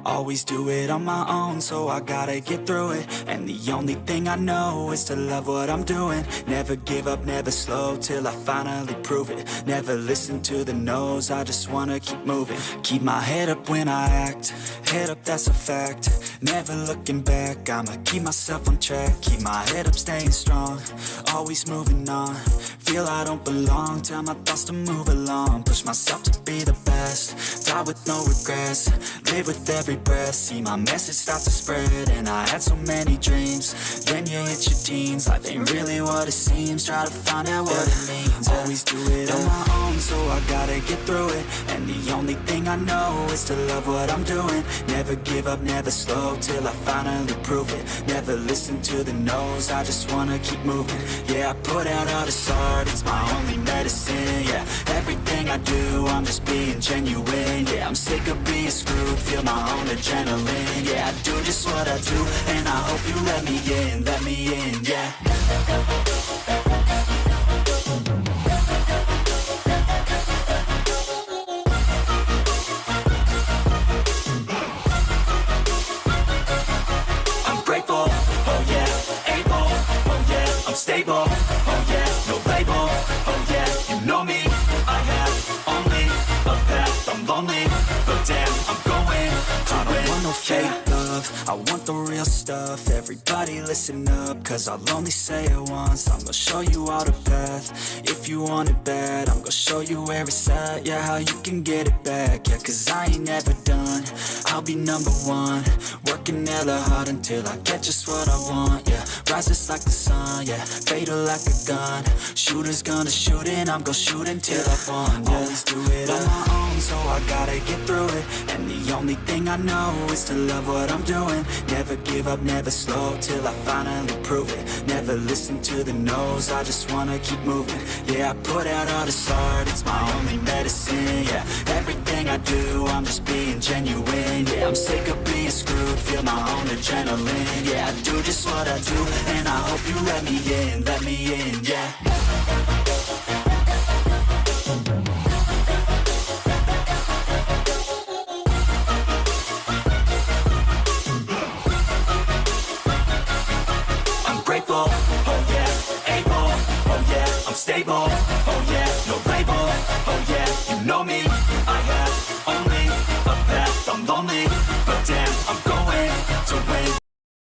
Always do it on my own, so I gotta get through it. And the only thing I know is to love what I'm doing. Never give up, never slow, till I finally prove it. Never listen to the no's, I just wanna keep moving. Keep my head up when I act, head up, that's a fact. Never looking back, I'ma keep myself on track. Keep my head up, staying strong, always moving on. Feel I don't belong, tell my thoughts to move along. Push myself to be the best, die with no regrets. Live with every breath, see my message start to spread. And I had so many dreams, then you hit your teens. Life ain't really what it seems, try to find out what it means. Always do it on my own, so I gotta get through it. And the only thing I know is to love what I'm doing. Never give up, never slow, till I finally prove it. Never listen to the no's, I just wanna keep moving. Yeah, I put out all this art, it's my only medicine. Yeah, everything I do, I'm just being genuine. Yeah, I'm sick of being screwed, feel my own adrenaline. Yeah, I do just what I do, and I hope you let me in, yeah. Stable, oh yeah, no label, oh yeah, you know me. I have only a path, I'm lonely, but damn, I'm going to I don't want no fake love, I want the real stuff. Everybody listen up, cause I'll only say it once. I'm gonna show you all the path, if you want it bad. I'm gonna show you where it's at, yeah, how you can get it back. Yeah, cause I ain't never done, I'll be number one. Working hella hard until I get just what I want, yeah. Rises like the sun, yeah, fatal like a gun. Shooter's gonna shoot and I'm gonna shoot until I won, yeah. Always do it on my own, so I gotta get through it. And the only thing I know is to love what I'm doing. Never give up, never slow, till I finally prove it. Never listen to the no's, I just wanna keep moving. Yeah, I put out all this art, it's my only medicine. Yeah, everything I do, I'm just being genuine. Yeah, I'm sick of being screwed, feel my own adrenaline. Yeah, I do just what I do, and I hope you let me in, yeah. I'm grateful, oh yeah, able, oh yeah, I'm stable, oh